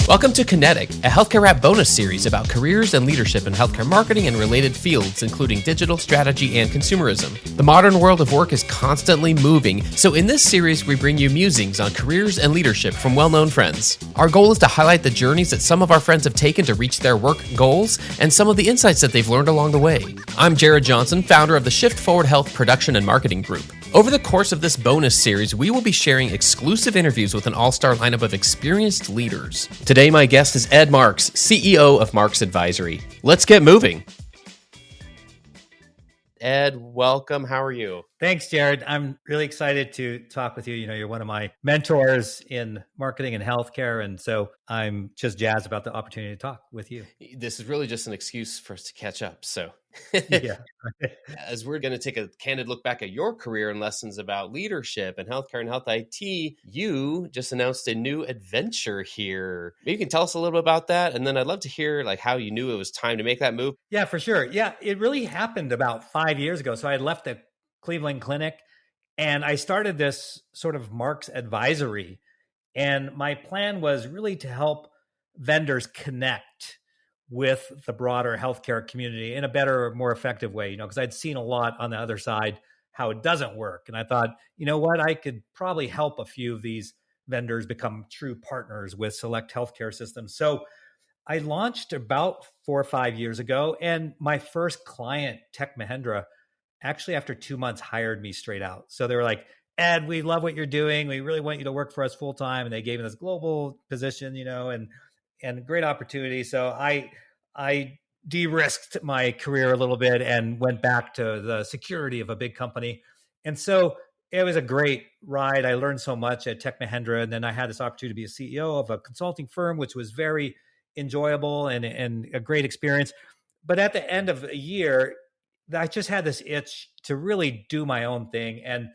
Welcome to KINETIC, a healthcare rap bonus series about careers and leadership in healthcare marketing and related fields, including digital strategy and consumerism. The modern world of work is constantly moving, so in this series, we bring you musings on careers and leadership from well-known friends. Our goal is to highlight the journeys that some of our friends have taken to reach their work goals and some of the insights that they've learned along the way. I'm Jared Johnson, founder of the Shift Forward Health Production and Marketing Group. Over the course of this bonus series, we will be sharing exclusive interviews with an all-star lineup of experienced leaders. Today, my guest is Ed Marx, CEO of Marx Advisory. Let's get moving. Ed, welcome. How are you? Thanks, Jared. I'm really excited to talk with you. You know, you're one of my mentors in marketing and healthcare, and so I'm just jazzed about the opportunity to talk with you. This is really just an excuse for us to catch up. So Yeah. as we're going to take a candid look back at your career and lessons about leadership and healthcare and health IT, you just announced a new adventure here. Maybe you can tell us a little bit about that. And then I'd love to hear how you knew it was time to make that move. Yeah, for sure. Yeah, it really happened about 5 years ago. So I had left the Cleveland clinic and I started this sort of Marx Advisory. And my plan was really to help vendors connect with the broader healthcare community in a better, more effective way, because I'd seen a lot on the other side how it doesn't work. And I thought, you know what, I could probably help a few of these vendors become true partners with select healthcare systems. So I launched about 4 or 5 years ago, and my first client, Tech Mahindra, actually after 2 months hired me straight out. So they were like, Ed, we love what you're doing. We really want you to work for us full time. And they gave me this global position, and great opportunity. So I de-risked my career a little bit and went back to the security of a big company. And so it was a great ride. I learned so much at Tech Mahindra. And then I had this opportunity to be a CEO of a consulting firm, which was very enjoyable and a great experience. But at the end of a year, I just had this itch to really do my own thing. And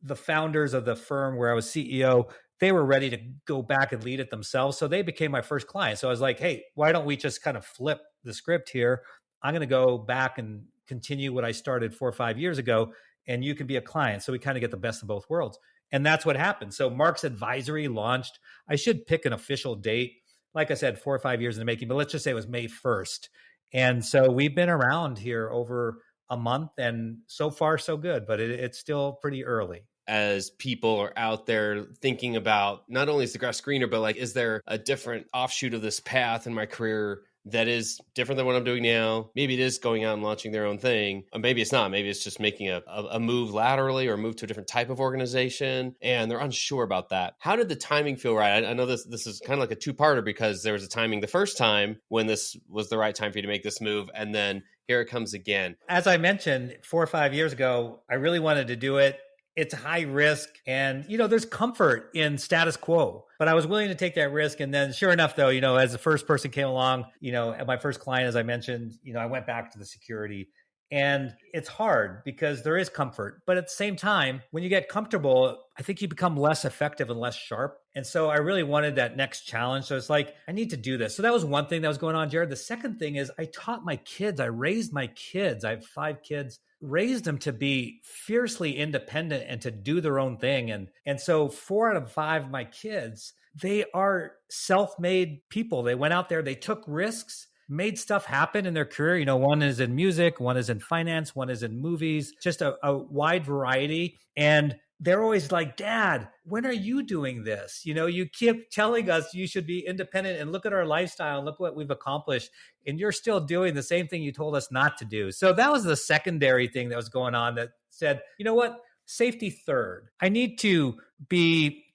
the founders of the firm where I was CEO, they were ready to go back and lead it themselves. So they became my first client. So I was like, hey, why don't we just kind of flip the script here? I'm going to go back and continue what I started 4 or 5 years ago, and you can be a client. So we kind of get the best of both worlds. And that's what happened. So Marx Advisory launched. I should pick an official date. Like I said, 4 or 5 years in the making, but let's just say it was May 1st. And so we've been around here over a month, and so far so good, but it's still pretty early. As people are out there thinking about not only is the grass greener, but is there a different offshoot of this path in my career that is different than what I'm doing now? Maybe it is going out and launching their own thing, or maybe it's not. Maybe it's just making a move laterally or move to a different type of organization, and they're unsure about that. How did the timing feel right? I know this is kind of like a two-parter because there was a timing the first time when this was the right time for you to make this move, and then here it comes again. As I mentioned, 4 or 5 years ago, I really wanted to do it. It's high risk and, there's comfort in status quo, but I was willing to take that risk. And then sure enough, though, as the first person came along, at my first client, as I mentioned, I went back to the security. And it's hard because there is comfort. But at the same time, when you get comfortable, I think you become less effective and less sharp. And so I really wanted that next challenge. So it's like, I need to do this. So that was one thing that was going on, Jared. The second thing is I taught my kids. I raised my kids. I have 5 kids. Raised them to be fiercely independent and to do their own thing. And so 4 out of 5 of my kids, they are self-made people. They went out there, they took risks, made stuff happen in their career. One is in music, one is in finance, one is in movies, just a wide variety. And they're always like, Dad, when are you doing this? You keep telling us you should be independent and look at our lifestyle and look what we've accomplished. And you're still doing the same thing you told us not to do. So that was the secondary thing that was going on that said, you know what? Safety third. I need to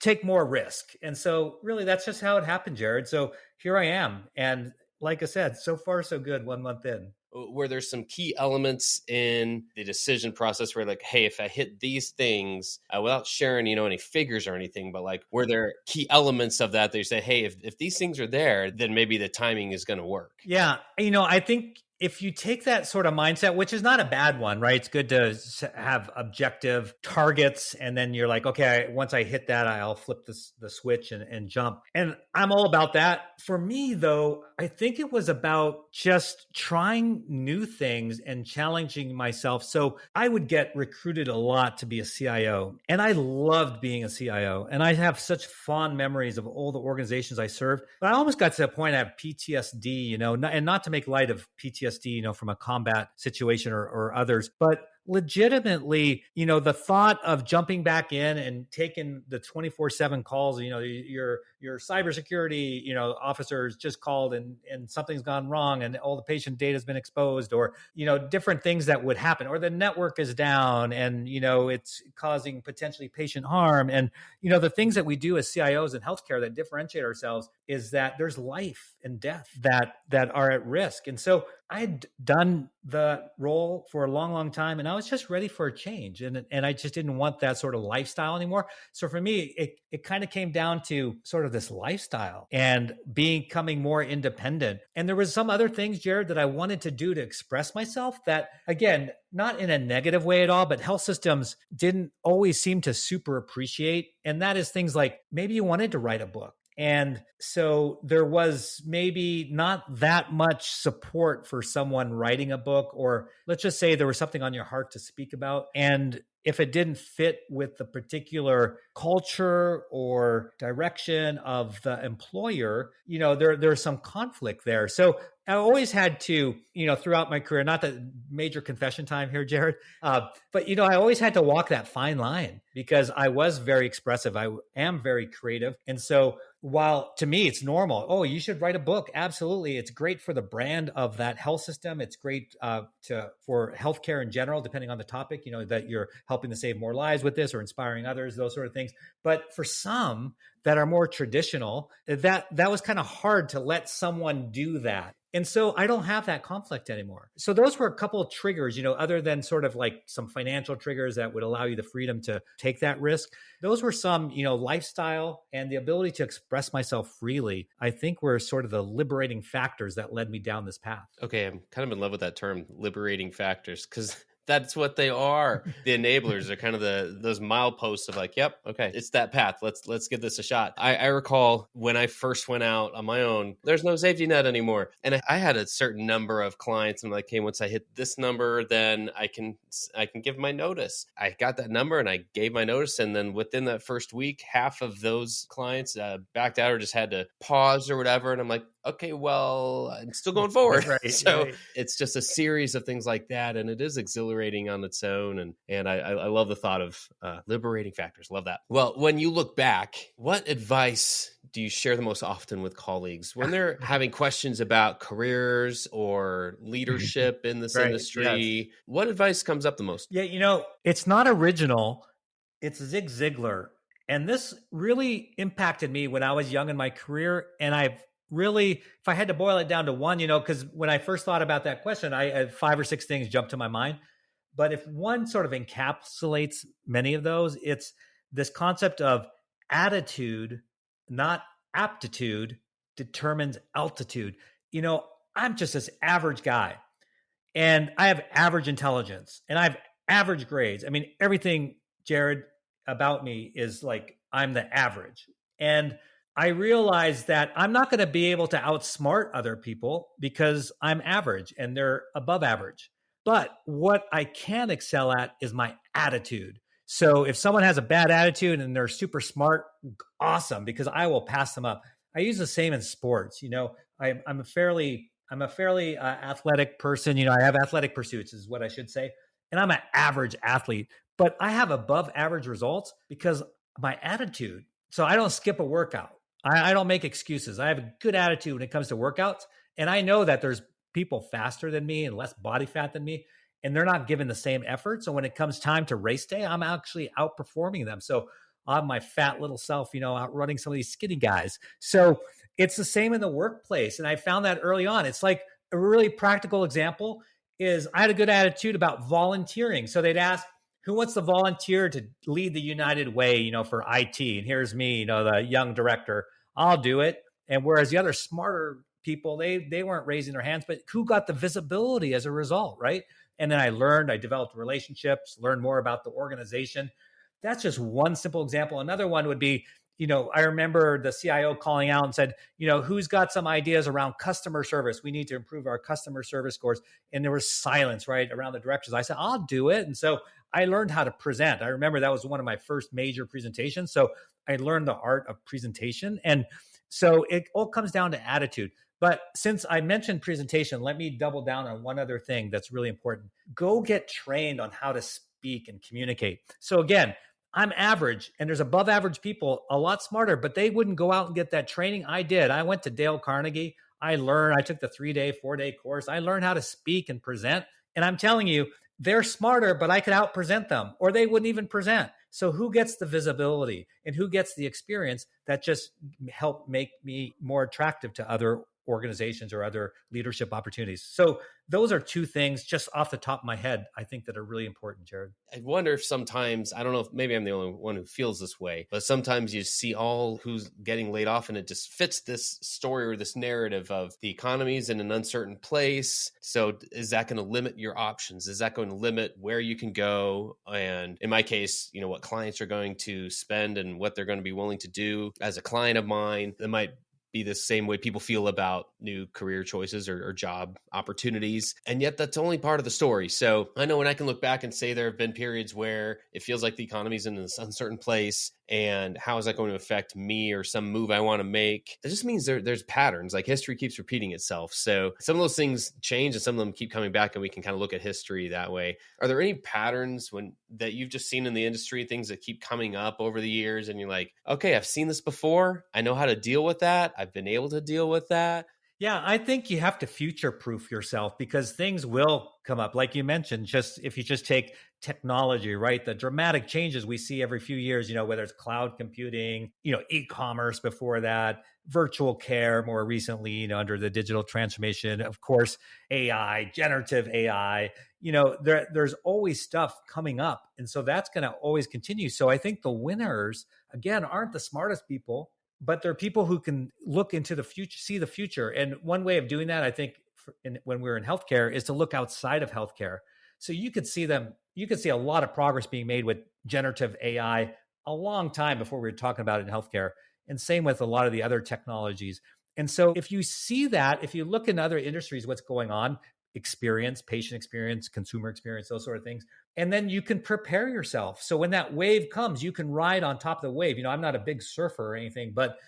take more risk. And so really that's just how it happened, Jared. So here I am. And like I said, so far so good 1 month in. Were there some key elements in the decision process where hey, if I hit these things without sharing, any figures or anything, but were there key elements of that you say, hey, if these things are there, then maybe the timing is going to work? Yeah. I think if you take that sort of mindset, which is not a bad one, right? It's good to have objective targets. And then you're like, okay, once I hit that, I'll flip the switch and jump. And I'm all about that. For me, though, I think it was about just trying new things and challenging myself. So I would get recruited a lot to be a CIO. And I loved being a CIO. And I have such fond memories of all the organizations I served. But I almost got to the point I have PTSD, and not to make light of PTSD, from a combat situation or others, but legitimately, the thought of jumping back in and taking the 24/7 calls, your cybersecurity, officers just called and something's gone wrong and all the patient data has been exposed, or, different things that would happen, or the network is down and, it's causing potentially patient harm. And, the things that we do as CIOs in healthcare that differentiate ourselves is that there's life and death that are at risk. And so I'd done the role for a long, long time, and I was just ready for a change. And I just didn't want that sort of lifestyle anymore. So for me, it kind of came down to sort of this lifestyle and becoming more independent. And there was some other things, Jared, that I wanted to do to express myself that, again, not in a negative way at all, but health systems didn't always seem to super appreciate. And that is things like maybe you wanted to write a book. And so there was maybe not that much support for someone writing a book, or let's just say there was something on your heart to speak about. And if it didn't fit with the particular culture or direction of the employer, there's some conflict there. So I always had to, throughout my career, not that major confession time here, Jared, but, I always had to walk that fine line because I was very expressive. I am very creative. And so while to me, it's normal. Oh, you should write a book. Absolutely. It's great for the brand of that health system. It's great for healthcare in general, depending on the topic, that you're helping to save more lives with this or inspiring others, those sort of things. But for some that are more traditional, that was kind of hard to let someone do that. And so I don't have that conflict anymore. So those were a couple of triggers, other than sort of like some financial triggers that would allow you the freedom to take that risk. Those were some, lifestyle and the ability to express myself freely, I think were sort of the liberating factors that led me down this path. Okay, I'm kind of in love with that term, liberating factors, because that's what they are. The enablers are kind of those mileposts of like, yep, okay, it's that path. Let's give this a shot. I recall when I first went out on my own, there's no safety net anymore. And I had a certain number of clients and like, hey, once I hit this number, then I can give my notice. I got that number and I gave my notice. And then within that first week, half of those clients backed out or just had to pause or whatever. And I'm like, okay, well, I'm still going forward. Right, so right. It's just a series of things like that. And it is exhilarating on its own. And I love the thought of liberating factors. Love that. Well, when you look back, what advice do you share the most often with colleagues when they're having questions about careers or leadership in this industry? Yes. What advice comes up the most? Yeah, it's not original. It's Zig Ziglar. And this really impacted me when I was young in my career. And I've really, if I had to boil it down to one, because when I first thought about that question, I had 5 or 6 things jump to my mind. But if one sort of encapsulates many of those, it's this concept of attitude, not aptitude, determines altitude. I'm just this average guy and I have average intelligence and I have average grades. I mean, everything, Jared, about me is like, I'm the average. And I realized that I'm not going to be able to outsmart other people because I'm average and they're above average. But what I can excel at is my attitude. So if someone has a bad attitude and they're super smart, awesome, because I will pass them up. I use the same in sports. I'm a fairly athletic person. I have athletic pursuits is what I should say. And I'm an average athlete, but I have above average results because of my attitude. So I don't skip a workout. I don't make excuses. I have a good attitude when it comes to workouts. And I know that there's people faster than me and less body fat than me, and they're not given the same effort. So when it comes time to race day, I'm actually outperforming them. So I'm my fat little self, outrunning some of these skinny guys. So it's the same in the workplace. And I found that early on. It's like a really practical example is I had a good attitude about volunteering. So they'd ask, who wants to volunteer to lead the United Way, for IT? And here's me, the young director. I'll do it. And whereas the other smarter people, they weren't raising their hands, but who got the visibility as a result, right? And then I developed relationships, learned more about the organization. That's just one simple example. Another one would be, I remember the CIO calling out and said, who's got some ideas around customer service? We need to improve our customer service scores. And there was silence, right, around the directors. I said, I'll do it. And so I learned how to present. I remember that was one of my first major presentations. So I learned the art of presentation. And so it all comes down to attitude. But since I mentioned presentation, let me double down on one other thing that's really important. Go get trained on how to speak and communicate. So again, I'm average, and there's above average people a lot smarter, but they wouldn't go out and get that training. I did. I went to Dale Carnegie. I took the 3-day, 4-day course. I learned how to speak and present. And I'm telling you, they're smarter, but I could out-present them, or they wouldn't even present. So who gets the visibility and who gets the experience that just help make me more attractive to other organizations or other leadership opportunities? So those are two things just off the top of my head, I think, that are really important, Jared. I wonder if sometimes, I don't know if maybe I'm the only one who feels this way, but sometimes you see all who's getting laid off and it just fits this story or this narrative of the economy's in an uncertain place. So is that going to limit your options? Is that going to limit where you can go? And in my case, what clients are going to spend and what they're going to be willing to do. As a client of mine, that might be the same way people feel about new career choices or job opportunities. And yet that's only part of the story. So I know when I can look back and say there have been periods where it feels like the economy's in this uncertain place, and how is that going to affect me or some move I want to make? That just means there's patterns, like history keeps repeating itself. So some of those things change and some of them keep coming back, and we can kind of look at history that way. Are there any patterns that you've just seen in the industry, things that keep coming up over the years and you're like, okay, I've seen this before. I know how to deal with that. I've been able to deal with that. Yeah, I think you have to future-proof yourself because things will come up. Like you mentioned, if you just take technology, right? The dramatic changes we see every few years, whether it's cloud computing, e-commerce before that, virtual care more recently, under the digital transformation, of course, AI, generative AI, there's always stuff coming up. And so that's going to always continue. So I think the winners, again, aren't the smartest people, but they're people who can look into the future, see the future. And one way of doing that, I think, when we're in healthcare, is to look outside of healthcare. So you could see a lot of progress being made with generative AI a long time before we were talking about it in healthcare. And same with a lot of the other technologies. And so if you see that, if you look in other industries, what's going on, experience, patient experience, consumer experience, those sort of things. And then you can prepare yourself. So when that wave comes, you can ride on top of the wave. I'm not a big surfer or anything, but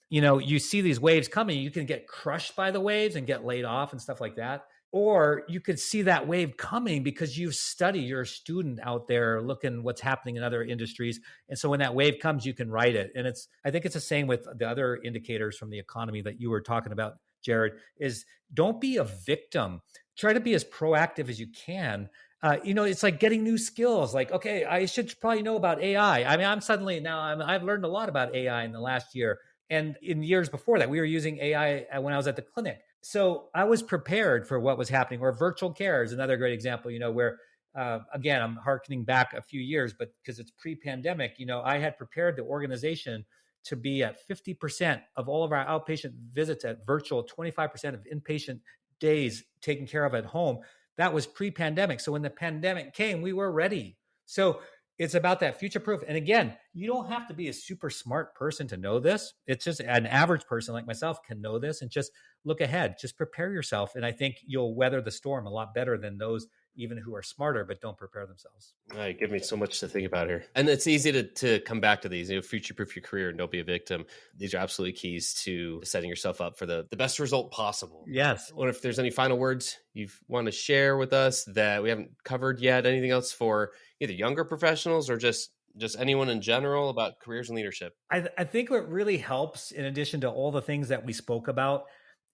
you see these waves coming, you can get crushed by the waves and get laid off and stuff like that. Or you could see that wave coming because you've studied, you're a student out there looking what's happening in other industries. And so when that wave comes, you can ride it. And I think it's the same with the other indicators from the economy that you were talking about, Jared, is don't be a victim. Try to be as proactive as you can. It's like getting new skills. Like, okay, I should probably know about AI. I mean, I've learned a lot about AI in the last year. And in years before that, we were using AI when I was at the clinic. So I was prepared for what was happening. Or virtual care is another great example, where, again, I'm hearkening back a few years, but because it's pre-pandemic, I had prepared the organization to be at 50% of all of our outpatient visits at virtual, 25% of inpatient days taken care of at home. That was pre-pandemic. So when the pandemic came, we were ready. So it's about that future proof. And again, you don't have to be a super smart person to know this. It's just an average person like myself can know this and just look ahead, just prepare yourself. And I think you'll weather the storm a lot better than those even who are smarter, but don't prepare themselves. All right, give me so much to think about here. And it's easy to come back to these, future-proof your career and don't be a victim. These are absolutely keys to setting yourself up for the best result possible. Yes. I wonder if there's any final words you want to share with us that we haven't covered yet, anything else for either younger professionals or just anyone in general about careers and leadership? I think what really helps, in addition to all the things that we spoke about,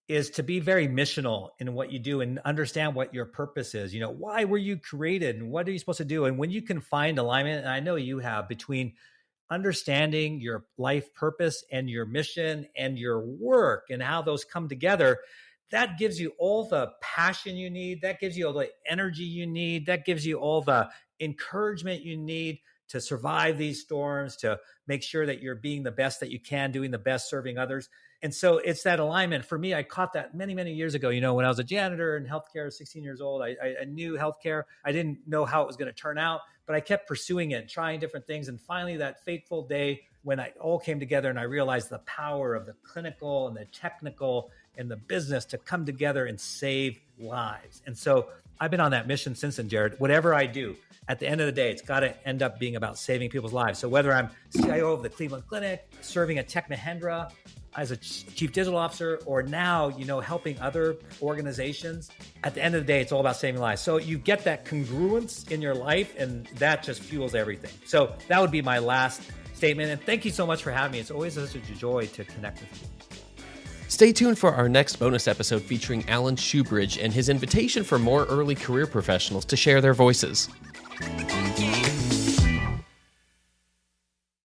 is to be very missional in what you do and understand what your purpose is. Why were you created and what are you supposed to do? And when you can find alignment, and I know you have, between understanding your life purpose and your mission and your work and how those come together, that gives you all the passion you need. That gives you all the energy you need. That gives you all the encouragement you need to survive these storms, to make sure that you're being the best that you can, doing the best, serving others. And so it's that alignment. For me, I caught that many, many years ago. When I was a janitor in healthcare, 16 years old, I knew healthcare. I didn't know how it was going to turn out, but I kept pursuing it, trying different things. And finally, that fateful day when it all came together and I realized the power of the clinical and the technical and the business to come together and save lives. And so I've been on that mission since then, Jared. Whatever I do, at the end of the day, it's got to end up being about saving people's lives. So whether I'm CIO of the Cleveland Clinic, serving at Tech Mahindra as a chief digital officer, or now, helping other organizations, at the end of the day, it's all about saving lives. So you get that congruence in your life, and that just fuels everything. So that would be my last statement. And thank you so much for having me. It's always such a joy to connect with you. Stay tuned for our next bonus episode featuring Alan Shoebridge and his invitation for more early career professionals to share their voices.